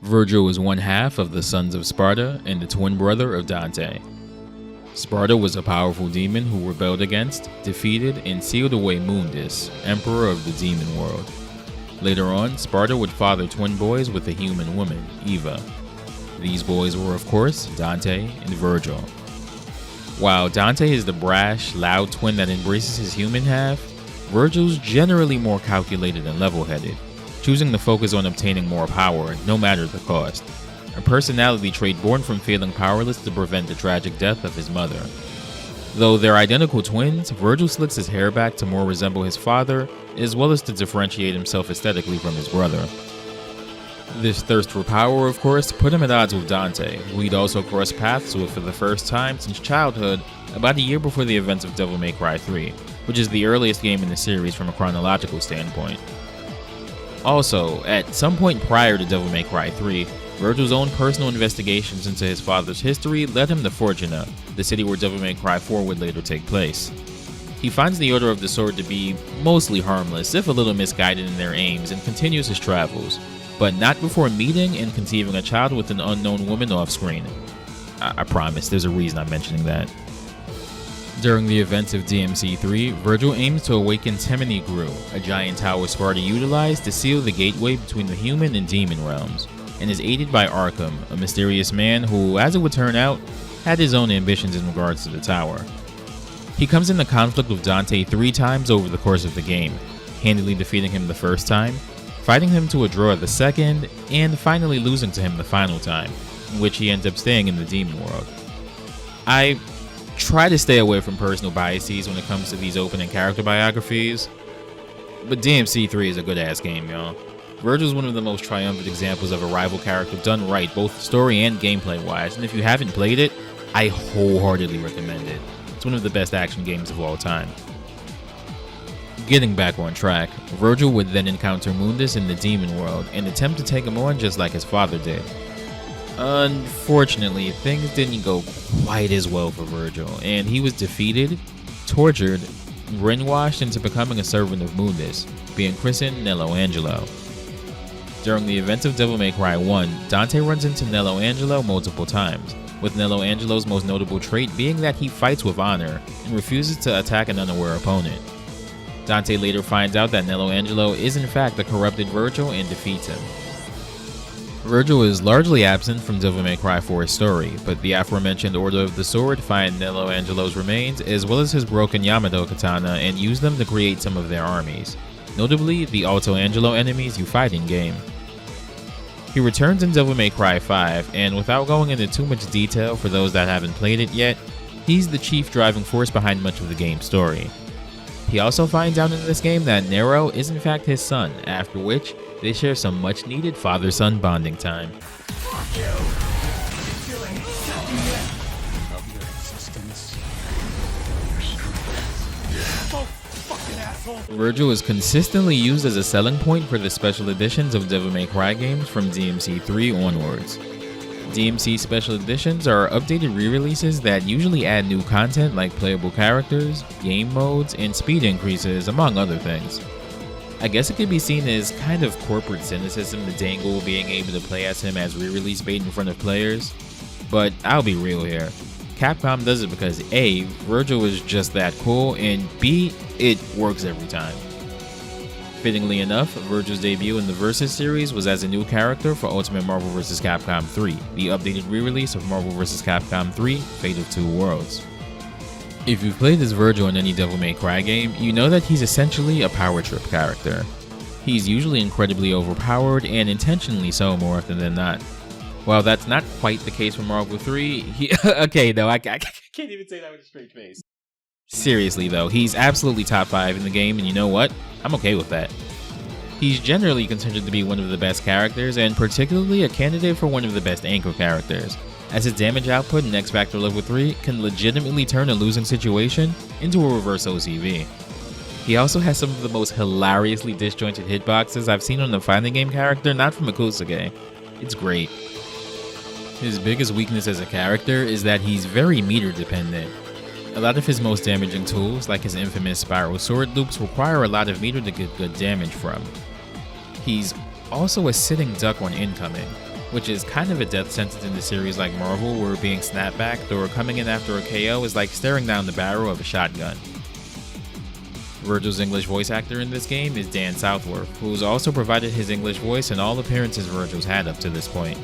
Vergil was one half of the Sons of Sparta and the twin brother of Dante. Sparta was a powerful demon who rebelled against, defeated, and sealed away Mundus, emperor of the demon world. Later on, Sparta would father twin boys with a human woman, Eva. These boys were, of course, Dante and Vergil. While Dante is the brash, loud twin that embraces his human half, Vergil's generally more calculated and level-headed, choosing to focus on obtaining more power, no matter the cost. A personality trait born from feeling powerless to prevent the tragic death of his mother. Though they're identical twins, Vergil slicks his hair back to more resemble his father, as well as to differentiate himself aesthetically from his brother. This thirst for power, of course, put him at odds with Dante, who he'd also crossed paths with for the first time since childhood, about a year before the events of Devil May Cry 3, which is the earliest game in the series from a chronological standpoint. Also, at some point prior to Devil May Cry 3, Vergil's own personal investigations into his father's history led him to Fortuna, the city where Devil May Cry 4 would later take place. He finds the Order of the Sword to be mostly harmless, if a little misguided in their aims, and continues his travels, but not before meeting and conceiving a child with an unknown woman off-screen. I promise, there's a reason I'm mentioning that. During the events of DMC3, Vergil aims to awaken Temene Gru, a giant tower Sparta utilized to seal the gateway between the human and demon realms, and is aided by Arkham, a mysterious man who, as it would turn out, had his own ambitions in regards to the tower. He comes into conflict with Dante 3 times over the course of the game, handily defeating him the first time, fighting him to a draw the second, and finally losing to him the final time, in which he ends up staying in the demon world. I try to stay away from personal biases when it comes to these opening character biographies, but DMC3 is a good-ass game, y'all. Vergil is one of the most triumphant examples of a rival character done right, both story and gameplay-wise, and if you haven't played it, I wholeheartedly recommend it. It's one of the best action games of all time. Getting back on track, Vergil would then encounter Mundus in the demon world and attempt to take him on just like his father did. Unfortunately, things didn't go quite as well for Vergil, and he was defeated, tortured, and brainwashed into becoming a servant of Mundus, being christened Nello Angelo. During the events of Devil May Cry 1, Dante runs into Nello Angelo multiple times, with Nello Angelo's most notable trait being that he fights with honor and refuses to attack an unaware opponent. Dante later finds out that Nello Angelo is in fact a corrupted Vergil and defeats him. Vergil is largely absent from Devil May Cry 4's story, but the aforementioned Order of the Sword find Nello Angelo's remains as well as his broken Yamato katana and use them to create some of their armies, notably the Alto Angelo enemies you fight in-game. He returns in Devil May Cry 5, and without going into too much detail for those that haven't played it yet, he's the chief driving force behind much of the game's story. He also finds out in this game that Nero is in fact his son, after which they share some much needed father-son bonding time. Vergil is consistently used as a selling point for the special editions of Devil May Cry games from DMC3 onwards. DMC special editions are updated re-releases that usually add new content like playable characters, game modes, and speed increases, among other things. I guess it could be seen as kind of corporate cynicism to dangle being able to play as him as re-release bait in front of players, but I'll be real here. Capcom does it because A, Vergil is just that cool, and B, it works every time. Fittingly enough, Vergil's debut in the Versus series was as a new character for Ultimate Marvel vs. Capcom 3, the updated re-release of Marvel vs. Capcom 3, Fate of Two Worlds. If you've played as Vergil in any Devil May Cry game, you know that he's essentially a power trip character. He's usually incredibly overpowered, and intentionally so more often than not. While that's not quite the case for Marvel 3, okay, no, I can't even say that with a straight face. Seriously though, he's absolutely top 5 in the game, and you know what? I'm okay with that. He's generally considered to be one of the best characters, and particularly a candidate for one of the best anchor characters, as his damage output in X Factor Level 3 can legitimately turn a losing situation into a reverse OCV. He also has some of the most hilariously disjointed hitboxes I've seen on a fighting game character not from a Kusuke. It's great. His biggest weakness as a character is that he's very meter dependent. A lot of his most damaging tools, like his infamous spiral sword loops, require a lot of meter to get good damage from. He's also a sitting duck on incoming, which is kind of a death sentence in the series like Marvel, where being snapbacked or coming in after a KO is like staring down the barrel of a shotgun. Vergil's English voice actor in this game is Dan Southworth, who's also provided his English voice in all appearances Vergil's had up to this point.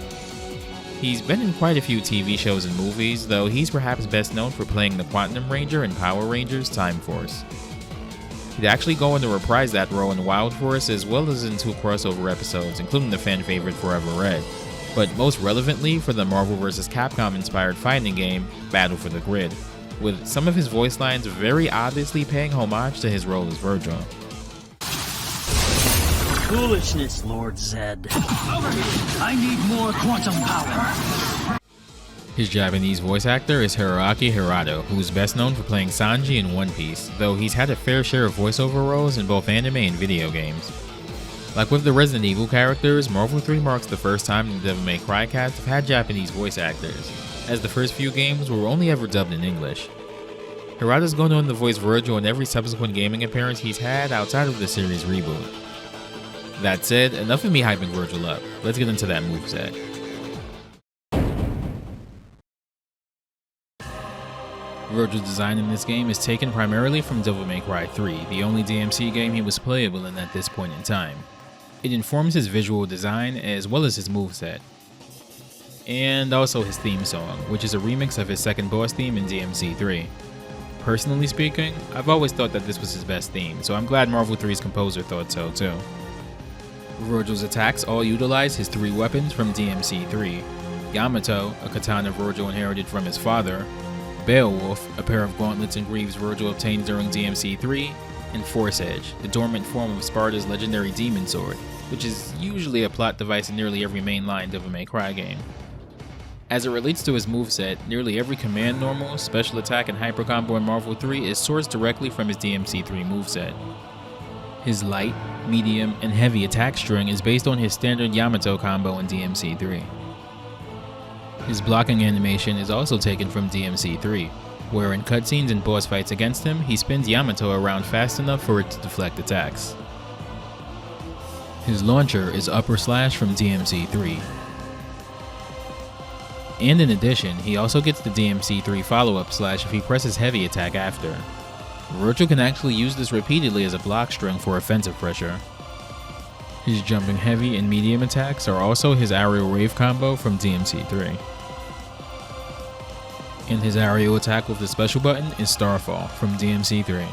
He's been in quite a few TV shows and movies, though he's perhaps best known for playing the Quantum Ranger in Power Rangers Time Force. He'd actually go on to reprise that role in Wild Force as well as in 2 crossover episodes, including the fan favorite Forever Red, but most relevantly for the Marvel vs. Capcom inspired fighting game Battle for the Grid, with some of his voice lines very obviously paying homage to his role as Vergil. Foolishness, Lord Zed. I need more quantum power. His Japanese voice actor is Hiroaki Hirado, who's best known for playing Sanji in One Piece, though he's had a fair share of voiceover roles in both anime and video games. Like with the Resident Evil characters, Marvel 3 marks the first time the Devil May Cry cast have had Japanese voice actors, as the first few games were only ever dubbed in English. Hirado's gone on to voice Vergil in every subsequent gaming appearance he's had outside of the series reboot. That said, enough of me hyping Vergil up. Let's get into that moveset. Vergil's design in this game is taken primarily from Devil May Cry 3, the only DMC game he was playable in at this point in time. It informs his visual design as well as his moveset. And also his theme song, which is a remix of his second boss theme in DMC 3. Personally speaking, I've always thought that this was his best theme, so I'm glad Marvel 3's composer thought so too. Vergil's attacks all utilize his 3 weapons from DMC 3. Yamato, a katana Vergil inherited from his father, Beowulf, a pair of gauntlets and greaves Vergil obtained during DMC 3, and Force Edge, the dormant form of Sparda's legendary demon sword, which is usually a plot device in nearly every mainline Devil May Cry game. As it relates to his moveset, nearly every command normal, special attack, and hyper combo in Marvel 3 is sourced directly from his DMC 3 moveset. His light, medium, and heavy attack string is based on his standard Yamato combo in DMC 3. His blocking animation is also taken from DMC 3, where in cutscenes and boss fights against him, he spins Yamato around fast enough for it to deflect attacks. His launcher is upper slash from DMC 3. And in addition, he also gets the DMC 3 follow-up slash if he presses heavy attack after. Vergil can actually use this repeatedly as a block string for offensive pressure. His jumping heavy and medium attacks are also his aerial rave combo from DMC 3. And his aerial attack with the special button is Starfall from DMC 3.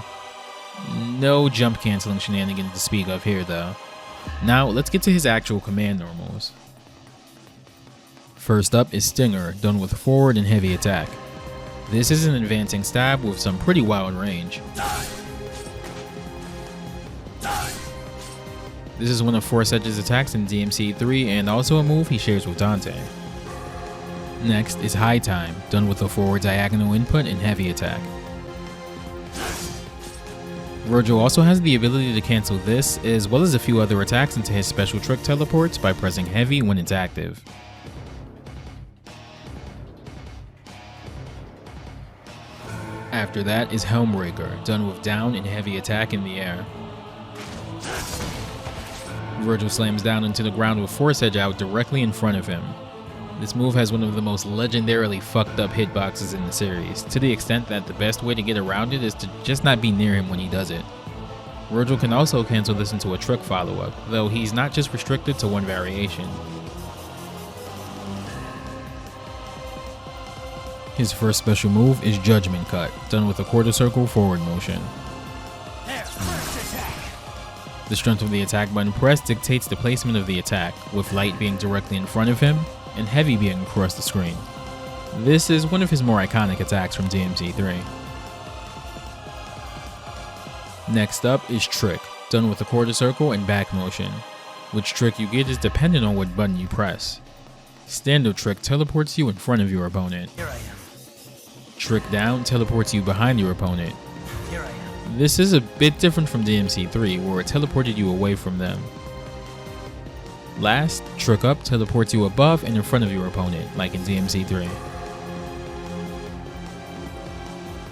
No jump cancelling shenanigans to speak of here though. Now let's get to his actual command normals. First up is Stinger, done with forward and heavy attack. This is an advancing stab with some pretty wild range. This is one of Force Edge's attacks in DMC 3 and also a move he shares with Dante. Next is High Time, done with a forward diagonal input and heavy attack. Vergil also has the ability to cancel this, as well as a few other attacks into his special trick teleports by pressing heavy when it's active. After that is Helmbreaker, done with down and heavy attack in the air. Vergil slams down into the ground with Force Edge out directly in front of him. This move has one of the most legendarily fucked up hitboxes in the series, to the extent that the best way to get around it is to just not be near him when he does it. Vergil can also cancel this into a trick follow-up, though he's not just restricted to one variation. His first special move is Judgment Cut, done with a quarter circle forward motion. The strength of the attack button press dictates the placement of the attack, with light being directly in front of him, and heavy being across the screen. This is one of his more iconic attacks from DMC 3. Next up is Trick, done with a quarter circle and back motion. Which trick you get is dependent on what button you press. Standard Trick teleports you in front of your opponent. Here I am. Trick Down teleports you behind your opponent. Here I am. This is a bit different from DMC 3, where it teleported you away from them. Last, Trick Up teleports you above and in front of your opponent, like in DMC 3.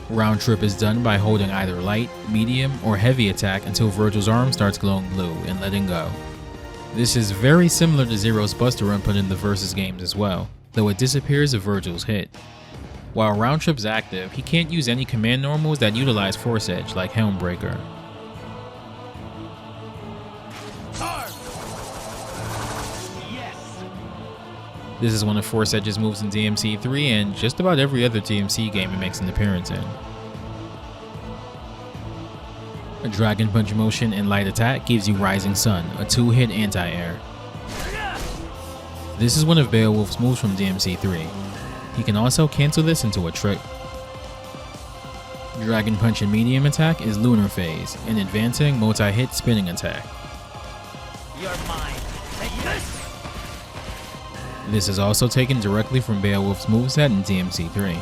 Round Trip is done by holding either light, medium, or heavy attack until Vergil's arm starts glowing blue and letting go. This is very similar to Zero's Buster input in the Versus games as well, though it disappears if Vergil's hit. While Round Trip's active, he can't use any command normals that utilize Force Edge like Helmbreaker. This is one of Force Edge's moves in DMC3 and just about every other DMC game it makes an appearance in. A Dragon Punch motion and light attack gives you Rising Sun, a 2-hit anti-air. This is one of Beowulf's moves from DMC3. He can also cancel this into a trick. Dragon Punch and medium attack is Lunar Phase, an advancing multi-hit spinning attack. You're mine. Take this! This is also taken directly from Beowulf's moveset in DMC3.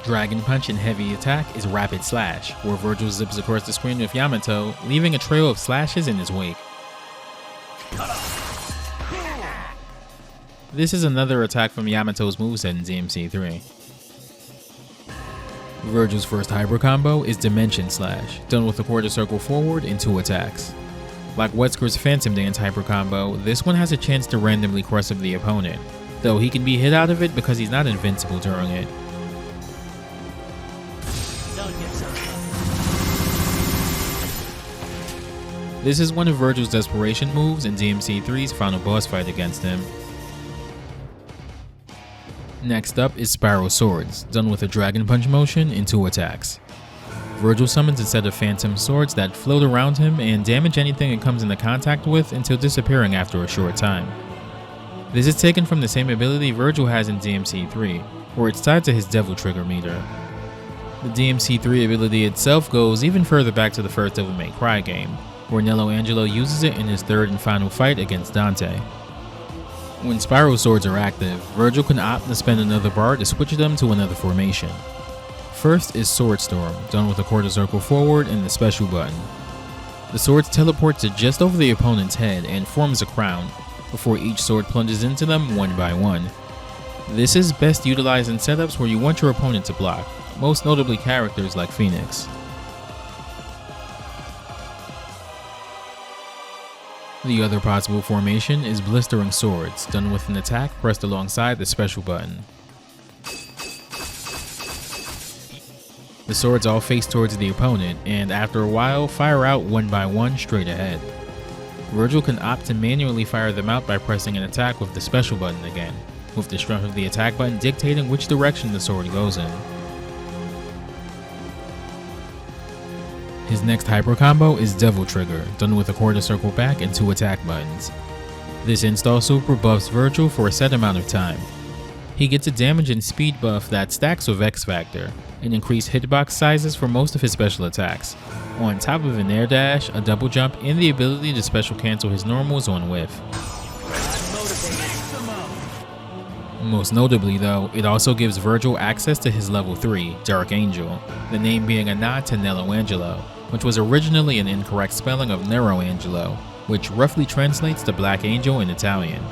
Dragon Punch and heavy attack is Rapid Slash, where Vergil zips across the screen with Yamato, leaving a trail of slashes in his wake. This is another attack from Yamato's moveset in DMC3. Vergil's first hyper combo is Dimension Slash, done with a quarter circle forward in 2 attacks. Like Wesker's Phantom Dance hyper combo, this one has a chance to randomly crush up the opponent, though he can be hit out of it because he's not invincible during it. This is one of Vergil's desperation moves in DMC3's final boss fight against him. Next up is Spiral Swords, done with a Dragon Punch motion in 2 attacks. Vergil summons a set of phantom swords that float around him and damage anything it comes into contact with until disappearing after a short time. This is taken from the same ability Vergil has in DMC3, where it's tied to his Devil Trigger meter. The DMC3 ability itself goes even further back to the first Devil May Cry game, where Nello Angelo uses it in his third and final fight against Dante. When Spiral Swords are active, Vergil can opt to spend another bar to switch them to another formation. First is Sword Storm, done with a quarter circle forward and the special button. The swords teleport to just over the opponent's head and forms a crown, before each sword plunges into them one by one. This is best utilized in setups where you want your opponent to block, most notably characters like Phoenix. The other possible formation is Blistering Swords, done with an attack pressed alongside the special button. The swords all face towards the opponent, and after a while, fire out one by one straight ahead. Vergil can opt to manually fire them out by pressing an attack with the special button again, with the strength of the attack button dictating which direction the sword goes in. His next hyper combo is Devil Trigger, done with a quarter circle back and 2 attack buttons. This install super buffs Vergil for a set amount of time. He gets a damage and speed buff that stacks with X Factor, and increased hitbox sizes for most of his special attacks, on top of an air dash, a double jump, and the ability to special cancel his normals on whiff. Most notably though, it also gives Vergil access to his level 3, Dark Angel, the name being a nod to Nello Angelo, which was originally an incorrect spelling of Nero Angelo, which roughly translates to Black Angel in Italian.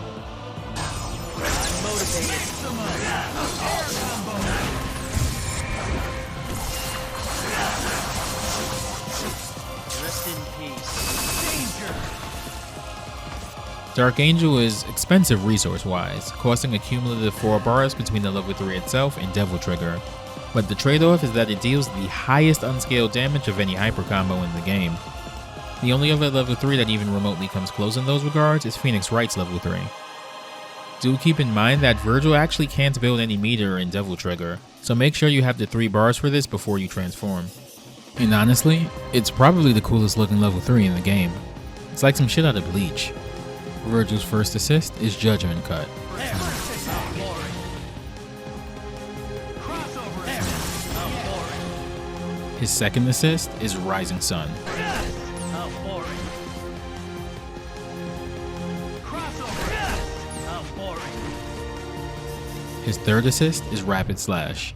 Dark Angel is expensive resource-wise, costing a cumulative 4 bars between the level 3 itself and Devil Trigger, but the trade-off is that it deals the highest unscaled damage of any hyper combo in the game. The only other level 3 that even remotely comes close in those regards is Phoenix Wright's level 3. Do keep in mind that Vergil actually can't build any meter in Devil Trigger, so make sure you have the 3 bars for this before you transform. And honestly, it's probably the coolest looking level 3 in the game. It's like some shit out of Bleach. Vergil's first assist is Judgment Cut. His second assist is Rising Sun. His third assist is Rapid Slash.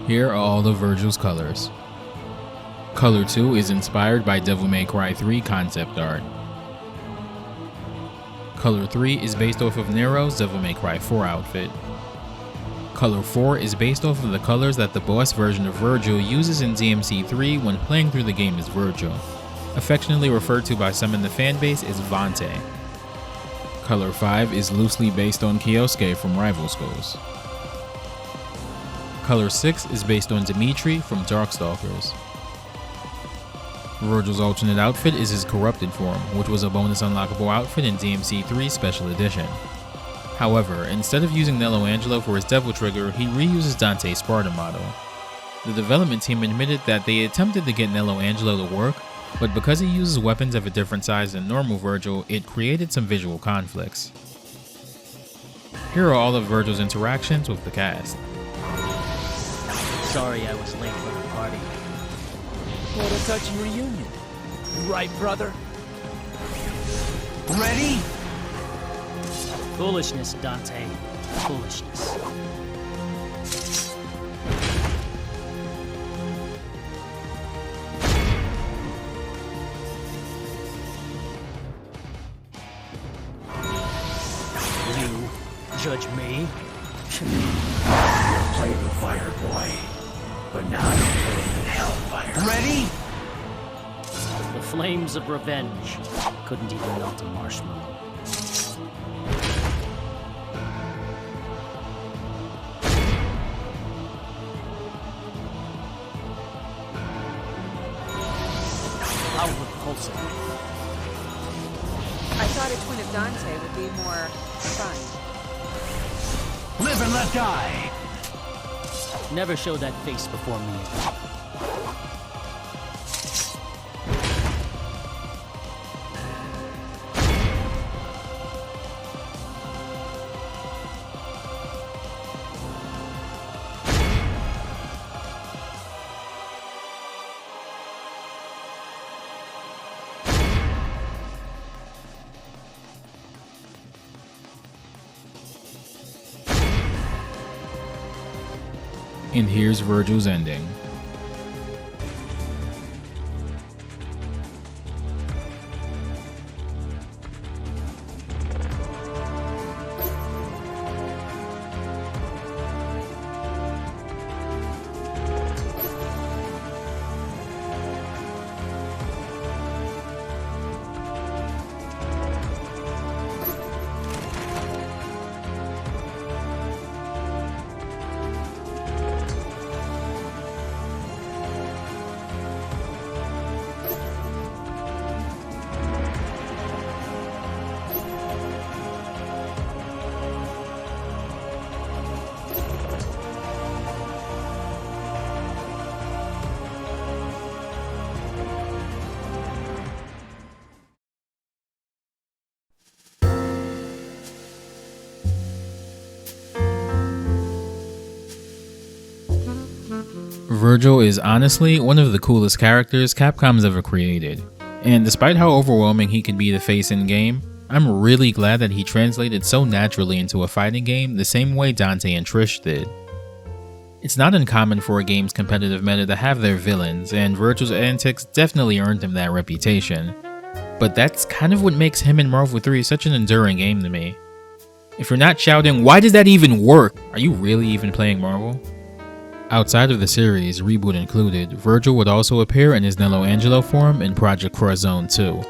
Here are all of Vergil's colors. Color 2 is inspired by Devil May Cry 3 concept art. Color 3 is based off of Nero's Devil May Cry 4 outfit. Color 4 is based off of the colors that the boss version of Vergil uses in DMC3 when playing through the game as Vergil, affectionately referred to by some in the fanbase as Vante. Color 5 is loosely based on Kyosuke from Rival Schools. Color 6 is based on Dimitri from Darkstalkers. Vergil's alternate outfit is his corrupted form, which was a bonus unlockable outfit in DMC3 Special Edition. However, instead of using Nello Angelo for his Devil Trigger, he reuses Dante's Sparta model. The development team admitted that they attempted to get Nello Angelo to work, but because he uses weapons of a different size than normal Vergil, it created some visual conflicts. Here are all of Vergil's interactions with the cast. Sorry I was late for the party. What a touching reunion. Right, brother? Ready? Foolishness, Dante. Foolishness. You judge me? You're playing with fire, boy. But now you're playing with hellfire. Ready? The flames of revenge couldn't even melt a marshmallow. How repulsive. I thought a twin of Dante would be more fun. Live and let die. Never show that face before me again. And here's Vergil's ending. Vergil is honestly one of the coolest characters Capcom's ever created, and despite how overwhelming he can be to face in-game, I'm really glad that he translated so naturally into a fighting game the same way Dante and Trish did. It's not uncommon for a game's competitive meta to have their villains, and Vergil's antics definitely earned him that reputation, but that's kind of what makes him and Marvel 3 such an enduring game to me. If you're not shouting, why does that even work? Are you really even playing Marvel? Outside of the series, reboot included, Vergil would also appear in his Nello Angelo form in Project Cross Zone 2.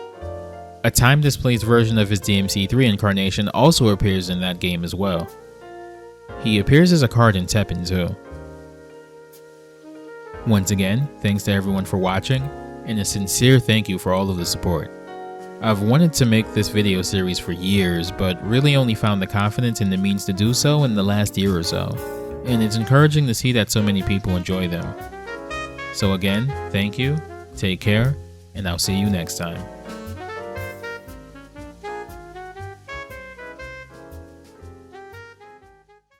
A time-displaced version of his DMC3 incarnation also appears in that game as well. He appears as a card in Tekken too. Once again, thanks to everyone for watching, and a sincere thank you for all of the support. I've wanted to make this video series for years, but really only found the confidence and the means to do so in the last year or so. And it's encouraging to see that so many people enjoy them. So again, thank you, take care, and I'll see you next time.